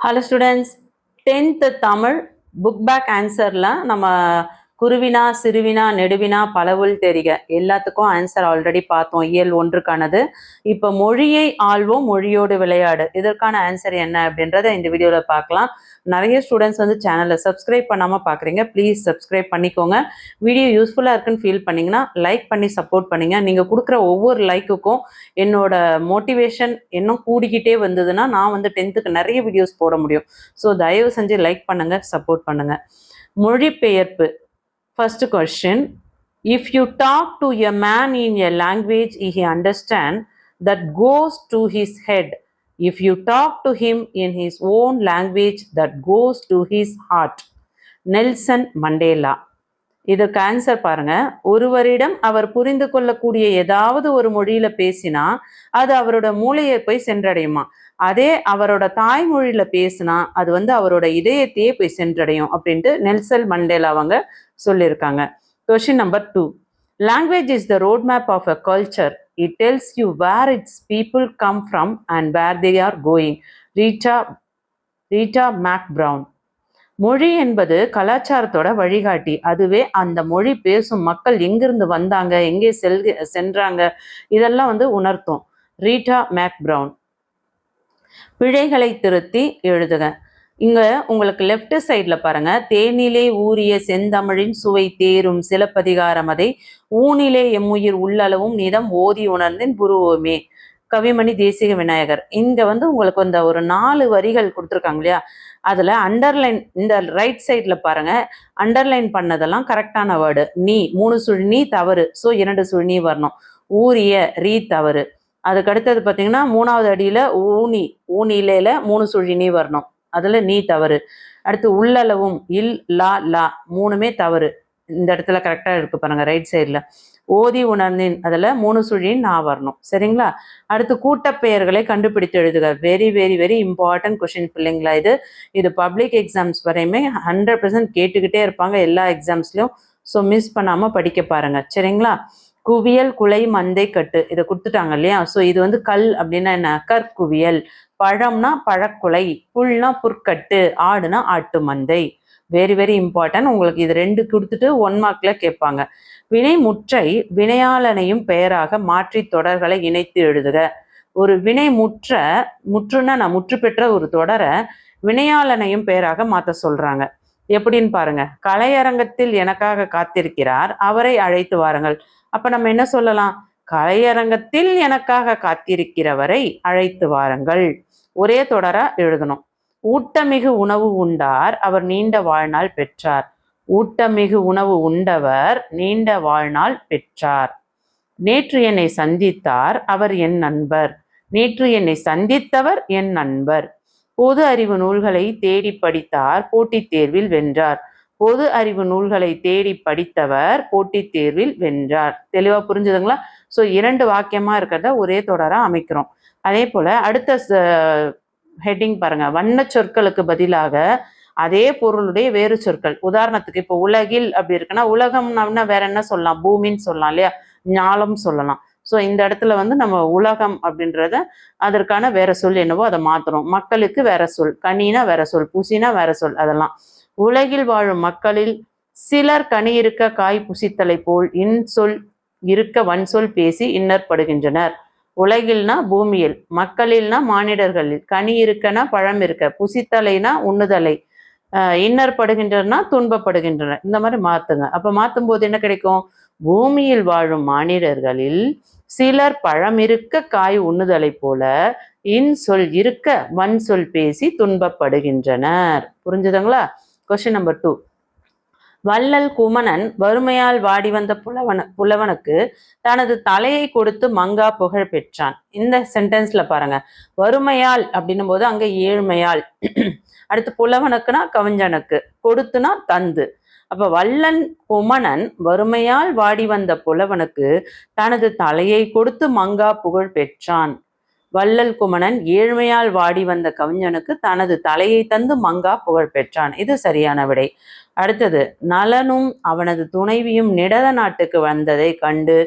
Hello students, 10th Tamil book back answerல நம்ம குருவினா சிறுவினா நெடுவினா பலவுள் தெரிக எல்லாத்துக்கும் answer already பார்த்தோம். இயல் ஒன்றுக்கானது. இப்போ மொழியை ஆள்வோம் மொழியோடு விளையாடு இதற்கான ஆன்சர் என்ன அப்படின்றத இந்த வீடியோவில் பார்க்கலாம். நிறைய ஸ்டூடெண்ட்ஸ் வந்து சேனலை சப்ஸ்கிரைப் பண்ணாமல் பார்க்குறீங்க. ப்ளீஸ் சப்ஸ்கிரைப் பண்ணிக்கோங்க. வீடியோ யூஸ்ஃபுல்லாக இருக்குன்னு ஃபீல் பண்ணிங்கன்னா லைக் பண்ணி சப்போர்ட் பண்ணுங்கள். நீங்கள் கொடுக்குற ஒவ்வொரு லைக்குக்கும் என்னோட மோட்டிவேஷன் இன்னும் கூடிக்கிட்டே வந்ததுன்னா நான் வந்து 10th நிறைய வீடியோஸ் போட முடியும். ஸோ தயவு செஞ்சு லைக் பண்ணுங்கள், சப்போர்ட் பண்ணுங்கள். மொழிபெயர்ப்பு. First question, if you talk to a man in a language he understands, that goes to his head. If you talk to him in his own language, that goes to his heart. Nelson Mandela. இதுக்கு answer பாருங்க. ஒருவரிடம் அவர் புரிந்து கொள்ளக்கூடிய ஏதாவது ஒரு மொழியில பேசினா அது அவரோட மூளையை போய் சென்றடையுமா, அதே அவரோட தாய்மொழியில பேசினா அது வந்து அவரோட இதயத்தையே போய் சென்றடையும் அப்படின்ட்டு நெல்சன் மண்டேலா அவங்க சொல்லியிருக்காங்க. Question number 2. Language is the roadmap of a culture. It tells you where its people come from and where they are going. Rita Mae Brown. மொழி என்பது கலாச்சாரத்தோட வழிகாட்டி. அதுவே அந்த மொழி பேசும் மக்கள் எங்கிருந்து வந்தாங்க, எங்கே சென்றாங்க இதெல்லாம் வந்து உணர்த்தும். Rita Mae Brown. பிழைகளை திருத்தி எழுதுக. இங்க உங்களுக்கு லெஃப்ட் சைட்ல பாருங்க, தேனிலே ஊறிய செந்தமிழின் சுவை தேரும் சிலப்பதிகாரம் அதை ஊனிலே எம்முயிர் உள்ளளவும் நிதம் ஓதி உணர்ந்தேன் புருவமே. கவிமணி தேசிக விநாயகர். இங்க வந்து உங்களுக்கு அந்த ஒரு 4 வரிகள் கொடுத்துருக்காங்க இல்லையா, அதுல அண்டர்லைன் இந்த ரைட் சைட்ல பாருங்க, அண்டர்லைன் பண்ணதெல்லாம் கரெக்டான வேர்டு. நீ 3 சுழி தவறு, ஸோ 2 சுழி வரணும். ஊரிய ரீ தவறு. அதுக்கு அடுத்தது பார்த்தீங்கன்னா 3வது அடியில ஊனிலேல 3 சுழி வரணும், அதுல நீ தவறு. அடுத்து உள்ளளவும் இல் லா லா 3மே தவறு. இந்த இடத்துல கரெக்டா இருக்கு பாருங்க ரைட் சைட்ல. ஓதி உணர்ந்தேன் அதுல 3 சுழி நான் வரணும். சரிங்களா? அடுத்து கூட்டப்பெயர்களை கண்டுபிடித்து எழுதுக. Very very very important question பிள்ளைங்களா. இது பப்ளிக் எக்ஸாம்ஸ் வரையுமே 100% கேட்டுக்கிட்டே இருப்பாங்க எல்லா எக்ஸாம்ஸ்லயும். ஸோ மிஸ் பண்ணாம படிக்க பாருங்க. சரிங்களா? குவியல் குலை மந்தை கட்டு இதை கொடுத்துட்டாங்க இல்லையா. ஸோ இது வந்து கல் அப்படின்னா என்ன, கற்குவியல். பழம்னா பழக்குலை, புல்னா புற்கட்டு, ஆடுனா ஆட்டு மந்தை. Very very important. உங்களுக்கு இது 2 கொடுத்துட்டு 1 மார்க்ல கேட்பாங்க. வினை முற்றை வினையாளனையும் பெயராக மாற்றி தொடர்களை இணைத்து எழுதுக. ஒரு வினை முற்றுன்னா நான் முற்று பெற்ற ஒரு தொடரை வினையாளனையும் பெயராக மாற்ற சொல்றாங்க. எப்படின்னு பாருங்க. கலையரங்கத்தில் எனக்காக காத்திருக்கிறார், அவரை அழைத்து வாருங்கள். அப்ப நம்ம என்ன சொல்லலாம், கலையரங்கத்தில் எனக்காக காத்திருக்கிறவரை அழைத்து வாருங்கள். ஒரே தொடரா எழுதணும். ஊட்டமிகு உணவு உண்டார், அவர் நீண்ட வாழ்நாள் பெற்றார். ஊட்டமிகு உணவு உண்டவர் நீண்ட வாழ்நாள் பெற்றார். நேற்று என்னை சந்தித்தார், அவர் என் நண்பர். நேற்று என்னை சந்தித்தவர் என் நண்பர். பொது அறிவு நூல்களை தேடி படித்தார், போட்டித் தேர்வில் வென்றார். பொது அறிவு நூல்களை தேடி படித்தவர் போட்டித் தேர்வில் வென்றார். தெளிவா புரிஞ்சுதுங்களா? ஸோ 2 வாக்கியமா இருக்கிறத ஒரே தொடரா அமைக்கிறோம். அதே போல அடுத்த ஹெட்டிங் பாருங்க. வண்ண சொற்களுக்கு பதிலாக அதே பொருளுடைய வேறு சொற்கள். உதாரணத்துக்கு இப்போ உலகில் அப்படி இருக்குன்னா உலகம்னா வேற என்ன சொல்லலாம், பூமின்னு சொல்லலாம் இல்லையா, ஞாலம் சொல்லலாம். ஸோ இந்த இடத்துல வந்து நம்ம உலகம் அப்படின்றத அதற்கான வேற சொல் என்னவோ அதை மாத்துறோம். மக்களுக்கு வேற சொல், கனினா வேற சொல், புசினா வேற சொல். அதெல்லாம் உலகில் வாழும் மக்களில் சிலர் கனி இருக்க காய் புசித்தலை போல் இன்சொல் இருக்க வன்சொல் பேசி இன்னற்படுகின்றனர். உலகில்னா பூமியில், மக்களில்னா மானிடர்களில், கனி இருக்கனா பழம் இருக்க, புசித்தலைனா உண்ணுதலை, இன்னற்படுகின்றனா துன்பப்படுகின்றனர். இந்த மாதிரி மாத்துங்க. அப்ப மாத்தும் போது என்ன கிடைக்கும், பூமியில் வாழும் மானிடர்களில் சிலர் பழம் இருக்க காய் உண்ணுதலை போல இன்சொல் இருக்க வன்சொல் பேசி துன்பப்படுகின்றனர். புரிஞ்சுதுங்களா? Question number 2. வள்ளல் குமணன் வறுமையால் வாடி வந்த புலவனுக்கு தனது தலையை கொடுத்து மங்கா புகழ் பெற்றான். இந்த சென்டென்ஸ்ல பாருங்க, வறுமையால் அப்படின்னும் போது அங்க ஏழ்மையால், அடுத்து புலவனுக்குனா கவிஞனுக்கு, கொடுத்துனா தந்து. அப்ப வள்ளல் குமணன் வறுமையால் வாடி வந்த புலவனுக்கு தனது தலையை கொடுத்து மங்கா புகழ் பெற்றான். வள்ளல் குமணன் ஏழ்மையால் வாடி வந்த கவிஞனுக்கு தனது தலையை தந்து மங்கா புகழ் பெற்றான். இது சரியான விடை. அடுத்தது, நலனும் அவனது துணைவியும் நிடத நாட்டுக்கு வந்ததை கண்டு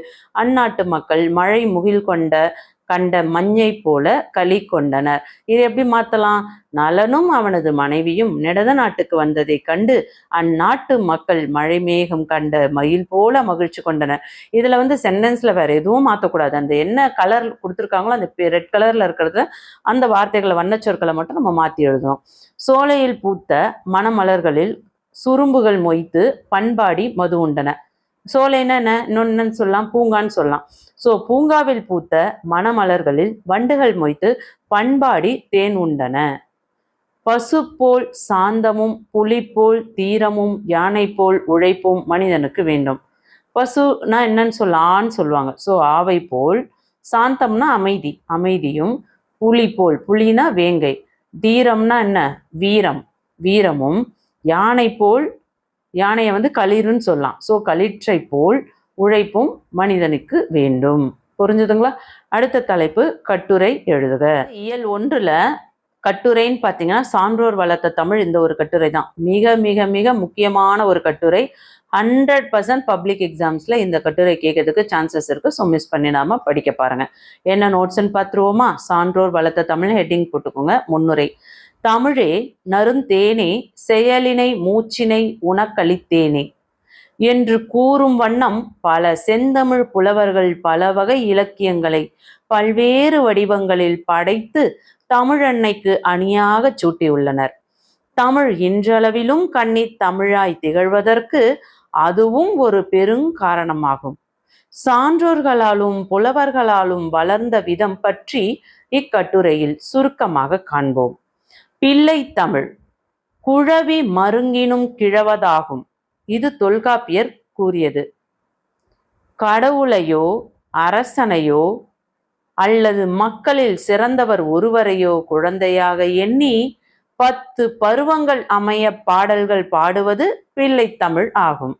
அந்நாட்டு மக்கள் மழை முகில் கொண்ட கண்ட மஞ்சை போல களி கொண்டனர். இது எப்படி மாத்தலாம்? நலனும் அவனது மனைவியும் நெடத நாட்டுக்கு வந்ததை கண்டு அந்நாட்டு மக்கள் மழை மேகம் கண்ட மயில் போல மகிழ்ச்சி கொண்டனர். இதுல சென்டென்ஸ்ல வேற எதுவும் மாற்றக்கூடாது. அந்த என்ன கலர் கொடுத்துருக்காங்களோ அந்த ரெட் கலர்ல இருக்கிறத அந்த வார்த்தைகளை வண்ணச்சொற்களை மட்டும் நம்ம மாற்றி எழுதணும். சோலையில் பூத்த மணமலர்களில் சுரும்புகள் மொய்த்து பண்பாடி மது உண்டன. சோலைன்னா என்ன? இன்னொன்னு சொல்லலாம், பூங்கான்னு சொல்லலாம். ஸோ பூங்காவில் பூத்த மணமலர்களில் வண்டுகள் மொய்த்து பண்பாடி தேன் உண்டன. பசு போல் சாந்தமும் புலி போல் தீரமும் யானை போல் உழைப்பும் மனிதனுக்கு வேண்டும். பசுனா என்னன்னு ஆன்னு சொல்லுவாங்க. ஸோ ஆவை போல், சாந்தம்னா அமைதி, அமைதியும், புலி போல், புலினா வேங்கை, தீரம்னா என்ன? வீரம், வீரமும், யானை போல், யானையை களிறுன்னு சொல்லலாம். ஸோ களிற்றை போல் உழைப்பும் மனிதனுக்கு வேண்டும். புரிஞ்சுதுங்களா? அடுத்த தலைப்பு கட்டுரை எழுதுக. இயல் 1ல் கட்டுரைன்னு பார்த்தீங்கன்னா சான்றோர் வளர்த்த தமிழ் இந்த ஒரு கட்டுரை தான். மிக மிக மிக முக்கியமான ஒரு கட்டுரை. 100% பப்ளிக் எக்ஸாம்ஸ்ல இந்த கட்டுரை கேட்கறதுக்கு சான்சஸ் இருக்கு. ஸோ மிஸ் பண்ணிடாம படிக்க பாருங்க. என்ன நோட்ஸ்ன்னு பார்த்துருவோமா? சான்றோர் வளர்த்த தமிழ் ஹெட்டிங் போட்டுக்கோங்க. முன்னுரை. தமிழே நருந்தேனே செயலினை மூச்சினை உனக்களித்தேனே என்று கூறும் வண்ணம் பல செந்தமிழ் புலவர்கள் பல வகை இலக்கியங்களை பல்வேறு வடிவங்களில் படைத்து தமிழன்னைக்கு அணியாக சூட்டியுள்ளனர். தமிழ் இன்றளவிலும் கன்னி தமிழாய் திகழ்வதற்கு அதுவும் ஒரு பெருங்காரணமாகும். சான்றோர்களாலும் புலவர்களாலும் வளர்ந்த விதம் பற்றி இக்கட்டுரையில் சுருக்கமாக காண்போம். பிள்ளை தமிழ் குழவி மருங்கினும் கிழவதாகும். இது தொல்காப்பியர் கூறியது. கடவுளையோ அரசனையோ அல்லது மக்களில் சிறந்தவர் ஒருவரையோ குழந்தையாக எண்ணி 10 பருவங்கள் அமைய பாடல்கள் பாடுவது பிள்ளைத்தமிழ் ஆகும்.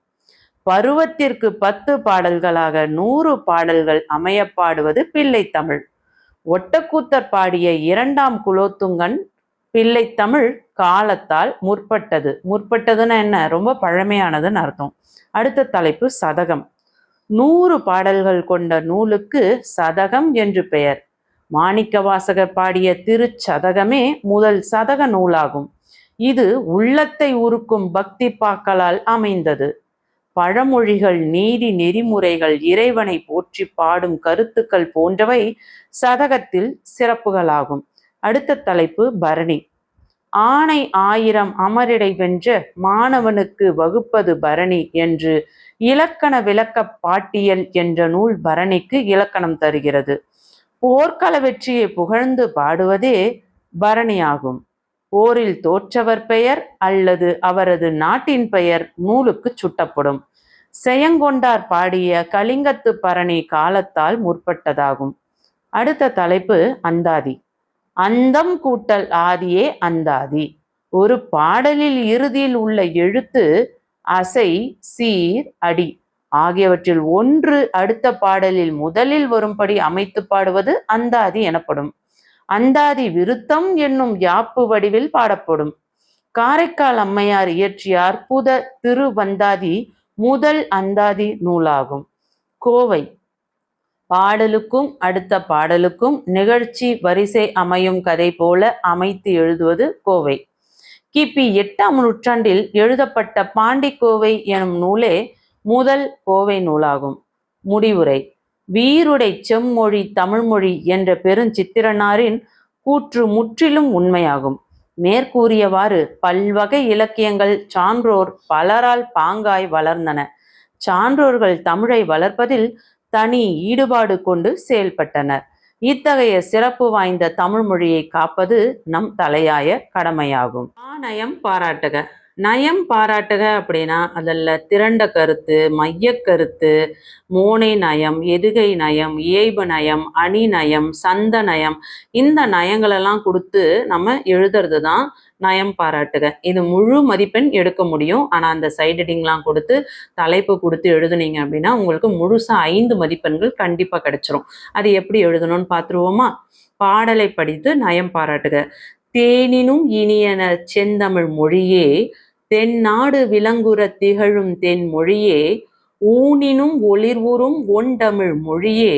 பருவத்திற்கு 10 பாடல்களாக 100 பாடல்கள் அமைய பாடுவது பிள்ளைத்தமிழ். ஒட்டக்கூத்தர் பாடிய 2ஆம் குலோத்துங்கன் பிள்ளைத்தமிழ் காலத்தால் முற்பட்டது. முற்பட்டதுன்னா என்ன? ரொம்ப பழமையானதுன்னு அர்த்தம். அடுத்த தலைப்பு சதகம். 100 பாடல்கள் கொண்ட நூலுக்கு சதகம் என்று பெயர். மாணிக்கவாசகர் பாடிய திருச்சதகமே முதல் சதக நூலாகும். இது உள்ளத்தை உருக்கும் பக்தி பாக்களால் அமைந்தது. பழமொழிகள், நீதி நெறிமுறைகள், இறைவனை போற்றி பாடும் கருத்துக்கள் போன்றவை சதகத்தில் சிறப்புகளாகும். அடுத்த தலைப்பு பரணி. ஆணை 1000 அமரிடை வென்ற மாணவனுக்கு வகுப்பது பரணி என்று இலக்கண விளக்க பாட்டியல் என்ற நூல் பரணிக்கு இலக்கணம் தருகிறது. போர்க்கள வெற்றியை புகழ்ந்து பாடுவதே பரணியாகும். போரில் தோற்றவர் பெயர் அல்லது அவரது நாட்டின் பெயர் நூலுக்கு சுட்டப்படும். செயங்கொண்டார் பாடிய கலிங்கத்து பரணி காலத்தால் முற்பட்டதாகும். அடுத்த தலைப்பு அந்தாதி. அந்தம் கூட்டல் ஆதியே அந்தாதி. ஒரு பாடலில் இறுதியில் உள்ள எழுத்து, அசை, சீர், அடி ஆகியவற்றில் ஒன்று அடுத்த பாடலில் முதலில் வரும்படி அமைத்து பாடுவது அந்தாதி எனப்படும். அந்தாதி விருத்தம் என்னும் யாப்பு வடிவில் பாடப்படும். காரைக்கால் அம்மையார் இயற்றிய அற்புத திருவந்தாதி முதல் அந்தாதி நூலாகும். கோவை. பாடலுக்கும் அடுத்த பாடலுக்கும் நிகழ்ச்சி வரிசை அமையும் கதை போல அமைத்து எழுதுவது கோவை. கிபி 8ஆம் நூற்றாண்டில் எழுதப்பட்ட பாண்டிக்கோவை எனும் நூலே முதல் கோவை நூலாகும். முடிவுரை. வீருடை செம்மொழி தமிழ்மொழி என்ற பெருஞ்சித்திரனாரின் கூற்று முற்றிலும் உண்மையாகும். மேற்கூறியவாறு பல்வகை இலக்கியங்கள் சான்றோர் பலரால் பாங்காய் வளர்ந்தன. சான்றோர்கள் தமிழை வளர்ப்பதில் தனி ஈடுபாடு கொண்டு செயல்பட்டனர். இத்தகைய சிறப்பு வாய்ந்த தமிழ் மொழியை காப்பது நம் தலையாய கடமையாகும். நயம் பாராட்டுக. நயம் பாராட்டுக அப்படின்னா அதில் திரண்ட கருத்து, மைய கருத்து, மோனை நயம், எதுகை நயம், இயைபு நயம், அணி நயம், சந்த நயம், இந்த நயங்களெல்லாம் கொடுத்து நம்ம எழுதுறது தான் நயம் பாராட்டுக. இது முழு மதிப்பெண் எடுக்க முடியும். ஆனால் அந்த சைட் ஹெட்டிங்லாம் கொடுத்து தலைப்பு கொடுத்து எழுதுனீங்க அப்படின்னா உங்களுக்கு முழுசாக 5 மதிப்பெண்கள் கண்டிப்பாக கிடைச்சிரும். அது எப்படி எழுதணும்னு பார்த்துருவோமா? பாடலை படித்து நயம் பாராட்டுக. தேனினும் இனியன செந்தமிழ் மொழியே, தென்னாடு விலங்குற திகழும் தென் மொழியே, ஊனினும் ஒளிர்வுறும் ஒண்டமிழ் மொழியே,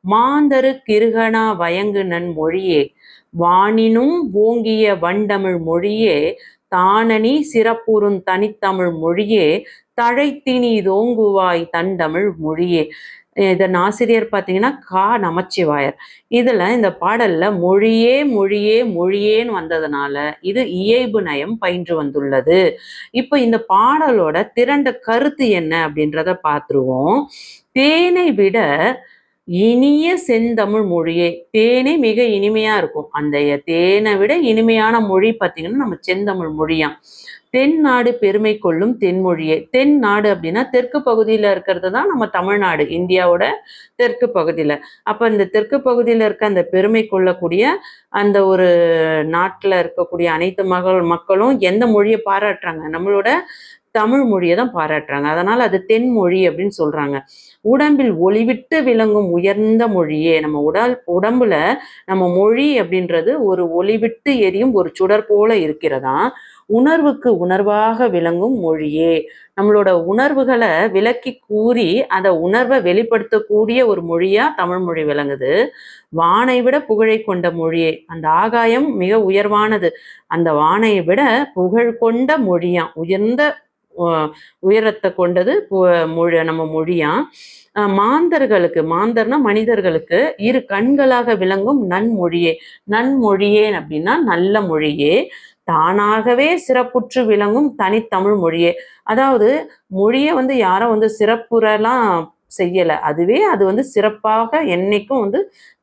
மாந்தரு கிருகனா வயங்கு நன் மொழியே வானினும் ஓங்கிய வண்டமிழ் மொழியே தானனி சிறப்புறும் தனித்தமிழ் மொழியே தழைத்தினி தோங்குவாய் தண்டமிழ் மொழியே. இதன் ஆசிரியர் பார்த்தீங்கன்னா கா நமச்சிவாயர். இதுல இந்த பாடல்ல மொழியே மொழியே மொழியேன்னு வந்ததுனால இது இயைபு நயம் பயின்று வந்துள்ளது. இப்போ இந்த பாடலோட திரண்ட கருத்து என்ன அப்படின்றத பார்த்துருவோம். தேனை விட இனிய செந்தமிழ் மொழியே. தேனே மிக இனிமையா இருக்கும். அந்த தேனை விட இனிமையான மொழி பார்த்தீங்கன்னா நம்ம செந்தமிழ் மொழியாம். தென்னாடு பெருமை கொள்ளும் தென்மொழியே. தென்னாடு அப்படின்னா தெற்கு பகுதியில் இருக்கிறது தான் நம்ம தமிழ்நாடு, இந்தியாவோட தெற்கு பகுதியில். அப்போ இந்த தெற்கு பகுதியில் இருக்க அந்த பெருமை கொள்ளக்கூடிய அந்த ஒரு நாட்டில் இருக்கக்கூடிய அனைத்து மக்களும் எந்த மொழியை பாராட்டுறாங்க? நம்மளோட தமிழ் மொழியை தான் பாராட்டுறாங்க. அதனால அது தென்மொழி அப்படின்னு சொல்றாங்க. உடம்பில் ஒளிவிட்டு விளங்கும் உயர்ந்த மொழியே. நம்ம உடம்புல நம்ம மொழி அப்படின்றது ஒரு ஒளிவிட்டு எரியும் ஒரு சுடர் போல இருக்கிறதா. உணர்வுக்கு உணர்வாக விளங்கும் மொழியே. நம்மளோட உணர்வுகளை விளக்கி கூறி அந்த உணர்வை வெளிப்படுத்தக்கூடிய ஒரு மொழியா தமிழ் மொழி விளங்குது. வானை விட புகழை கொண்ட மொழியே. அந்த ஆகாயம் மிக உயர்வானது. அந்த வானை விட புகழ் கொண்ட மொழியாம். உயர்ந்த உயரத்தை கொண்டது நம்ம மொழியாம். மாந்தர்களுக்கு, மாந்தர்னா மனிதர்களுக்கு இரு கண்களாக விளங்கும் நன்மொழியே. நன்மொழியே அப்படின்னா நல்ல மொழியே. தானாகவே சிறப்புற்று விளங்கும் தனித்தமிழ் மொழியே. அதாவது மொழியை யாரும் சிறப்புறலாம் செய்யலை, அதுவே அது சிறப்பாக என்னைக்கும்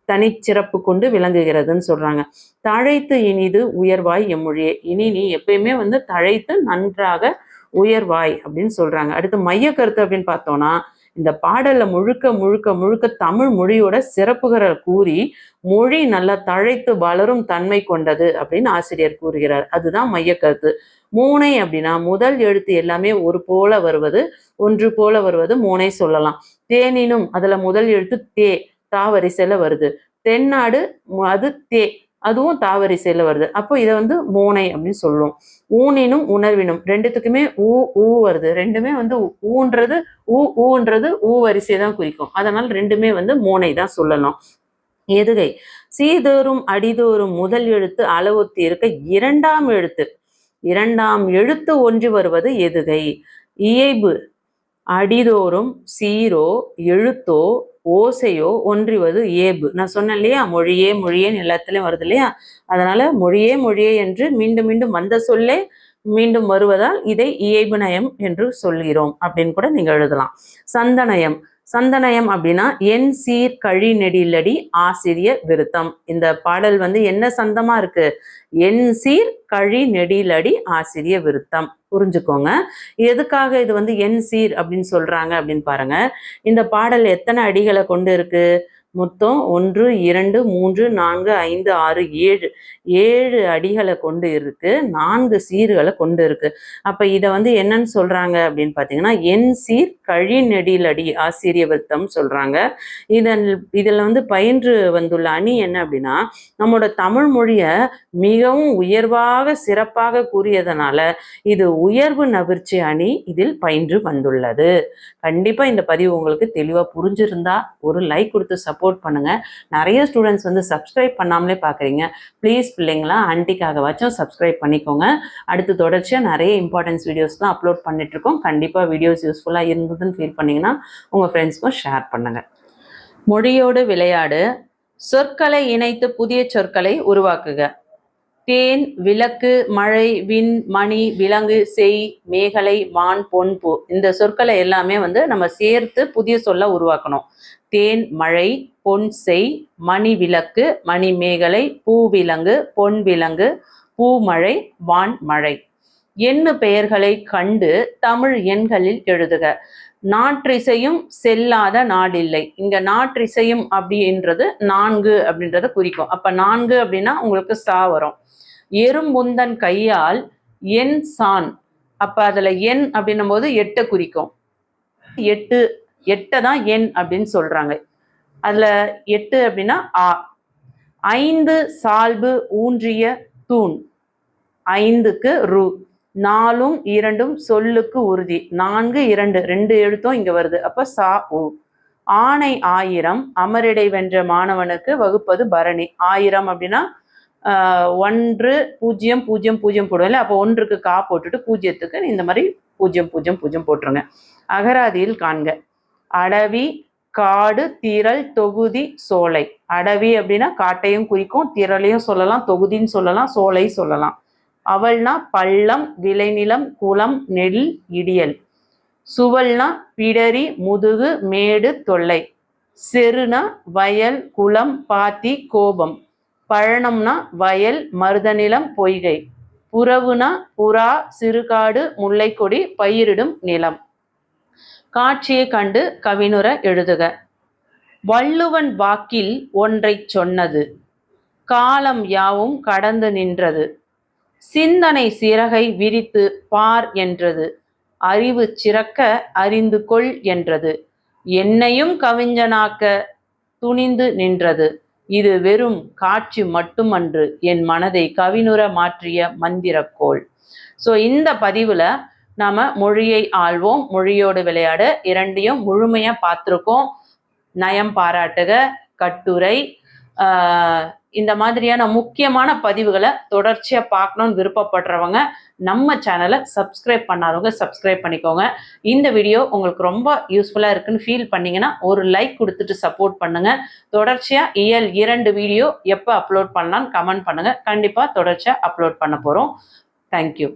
தனிச்சிறப்பு கொண்டு விளங்குகிறதுன்னு சொல்றாங்க. தழைத்து இனிது உயர்வாய் எம்மொழியே. இனி நீ எப்பயுமே தழைத்து நன்றாக உயர்வாய் அப்படின்னு சொல்றாங்க. அடுத்து மைய கருத்து அப்படின்னு பார்த்தோம்னா இந்த பாடல்ல முழுக்க முழுக்க முழுக்க தமிழ் மொழியோட சிறப்புகளை கூறி மொழி நல்லா தழைத்து வளரும் தன்மை கொண்டது அப்படின்னு ஆசிரியர் கூறுகிறார். அதுதான் மைய கருத்து. மூனை அப்படின்னா முதல் எழுத்து எல்லாமே ஒரு போல வருவது, ஒன்று போல வருவது மூனை சொல்லலாம். தேனினும் அதுல முதல் எழுத்து தே, தாவரிசையில வருது. தென்னாடு அது தே, அதுவும் தாவரிசையில வருது. அப்போ இதை மூனை அப்படின்னு சொல்லுவோம். ஊனினும் உணர்வினும் ரெண்டுத்துக்குமே ஊ வருது. ரெண்டுமே ஊன்றது ஊ வரிசையை தான் குறிக்கும். அதனால ரெண்டுமே மூனை தான் சொல்லணும். எதுகை சீதோறும் அடிதோறும் முதல் எழுத்து அளவொத்தி இருக்க இரண்டாம் எழுத்து ஒன்றி வருவது எதுகை. இயைபு அடிதோறும் சீரோ எழுத்தோ ஓசையோ ஒன்றிவது இயைபு. நான் சொன்னேன் இல்லையா, மொழியே மொழியேன்னு எல்லாத்துலயும் வருது இல்லையா. அதனால மொழியே மொழியே என்று மீண்டும் மீண்டும் வந்த சொல்லே மீண்டும் வருவதால் இதை இயைபு நயம் என்று சொல்கிறோம் அப்படின்னு கூட நீங்க எழுதலாம். சந்தநயம். சந்தநயம் அப்படின்னா என் சீர் கழி நெடிலடி ஆசிரிய விருத்தம். இந்த பாடல் என்ன சந்தமா இருக்கு? என் சீர் கழி நெடிலடி ஆசிரிய விருத்தம். புரிஞ்சுக்கோங்க. எதுக்காக இது என் சீர் அப்படின்னு சொல்றாங்க அப்படின்னு பாருங்க. இந்த பாடல் எத்தனை அடிகளை கொண்டு இருக்கு? மொத்தம் 1 2 3 4 5 6 7 அடிகளை கொண்டு இருக்கு. 4 சீர்களை கொண்டு இருக்கு. அப்ப இதை என்னன்னு சொல்றாங்க அப்படின்னு பாத்தீங்கன்னா என் சீர் கழி நெடிலடி ஆசிரிய விருத்தம் சொல்றாங்க. இதுல பயின்று வந்துள்ள அணி என்ன அப்படின்னா நம்மளோட தமிழ் மொழிய மிகவும் உயர்வாக சிறப்பாக கூறியதனால இது உயர்வு நவிர்ச்சி அணி இதில் பயின்று வந்துள்ளது. கண்டிப்பா இந்த பதிவு உங்களுக்கு தெளிவா புரிஞ்சிருந்தா ஒரு லைக் கொடுத்து சப்போர்ட் பண்ணுங்க. நிறைய ஸ்டூடெண்ட்ஸ் சப்ஸ்கிரைப் பண்ணாமலே பார்க்குறீங்க. ப்ளீஸ் பிள்ளைங்களா ஆன்ட்டிக்காகவாச்சும் சப்ஸ்கிரைப் பண்ணிக்கோங்க. அடுத்து தொடர்ச்சியாக நிறைய இம்பார்ட்டன்ஸ் வீடியோஸ் தான் அப்லோட் பண்ணிட்டு இருக்கோம். கண்டிப்பாக வீடியோஸ் யூஸ்ஃபுல்லாக இருந்ததுன்னு ஃபீல் பண்ணிங்கன்னா உங்கள் ஃப்ரெண்ட்ஸ்க்கும் ஷேர் பண்ணுங்க. மொழியோடு விளையாடு. சொற்களை இணைத்து புதிய சொற்களை உருவாக்குக. தேன், விளக்கு, மழை, விண், மணி, விலங்கு, செய், மேகலை, வான், பொன், பூ இந்த சொற்களை எல்லாமே நம்ம சேர்த்து புதிய சொல்ல உருவாக்கணும். தேன், மழை, பொன், செய், மணி, விளக்கு, மணி, மேகலை, பூ, விலங்கு, பொன், விலங்கு, பூமழை, வான், மழை. எண்ணு பெயர்களை கண்டு தமிழ் எண்களில் எழுதுக. நாற்றிசையும் செல்லாத நாடில்லை. இங்க நாற்றிசையும் அப்படின்றது 4 அப்படின்றத குறிக்கும். அப்ப 4 அப்படின்னா உங்களுக்கு சா வரும். எறும்புந்தன் கையால் என் சான். அப்ப அதுல எண் அப்படின்னும் போது 8 குறிக்கும். 8 தான் எண் அப்படின்னு சொல்றாங்க. அதுல 8 அப்படின்னா ஆ. 5 சால்பு ஊன்றிய தூண். 5க்கு ரு. 4ம் 2ம் சொல்லுக்கு உறுதி. 4 2 2 எழுத்தும் இங்க வருது. அப்ப சா உ. ஆணை 1000 அமரிடை வென்ற மாணவனுக்கு வகுப்பது பரணி. 1000 அப்படின்னா 1 0 0 0 போடுவோம்ல, அப்போ 1க்கு கா போட்டுட்டு 0க்கு இந்த மாதிரி 0 0 0 போட்டுருங்க. அகராதியில் காண்க. அடவி, காடு, திரள், தொகுதி, சோலை. அடவி அப்படின்னா காட்டையும் குறிக்கும், திரளையும் சொல்லலாம், தொகுதின்னு சொல்லலாம், சோலை சொல்லலாம். அவள்னா பள்ளம், விளைநிலம், குளம், நெல், இடியல். சுவல்னா பிடரி, முதுகு, மேடு, தொல்லை. செருனா வயல், குளம், பாத்தி, கோபம். பழனம்னா வயல், மருதநிலம், பொய்கை. புறவுனா புறா, சிறுகாடு, முல்லைக்கொடி, பயிரிடும் நிலம். காட்சியை கண்டு கவினுர எழுதுக. வள்ளுவன் வாக்கில் ஒன்றைச் சொன்னது, காலம் யாவும் கடந்து நின்றது. சிந்தனை சிறகை விரித்து பார் என்றது, அறிவு சிறக்க அறிந்து கொள் என்றது. என்னையும் கவிஞனாக்க துணிந்து நின்றது. இது வெறும் காட்சி மட்டுமன்று, என் மனதை கவினுர மாற்றிய மந்திரக்கோள். ஸோ இந்த பதிவில் நாம் மொழியை ஆள்வோம், மொழியோடு விளையாட இரண்டையும் முழுமையாக பார்த்துருக்கோம். நயம் பாராட்டுக, கட்டுரை, இந்த மாதிரியான முக்கியமான பதிவுகளை தொடர்ச்சியாக பார்க்கணுன்னு விருப்பப்படுறவங்க நம்ம சேனலை சப்ஸ்கிரைப் பண்ணாதவங்க சப்ஸ்கிரைப் பண்ணிக்கோங்க. இந்த வீடியோ உங்களுக்கு ரொம்ப யூஸ்ஃபுல்லாக இருக்குன்னு ஃபீல் பண்ணிங்கன்னா ஒரு லைக் கொடுத்துட்டு சப்போர்ட் பண்ணுங்கள். தொடர்ச்சியாக இயல் 2 வீடியோ எப்போ அப்லோட் பண்ணலான்னு கமெண்ட் பண்ணுங்கள். கண்டிப்பாக தொடர்ச்சியாக அப்லோட் பண்ண போகிறோம். தேங்க்யூ.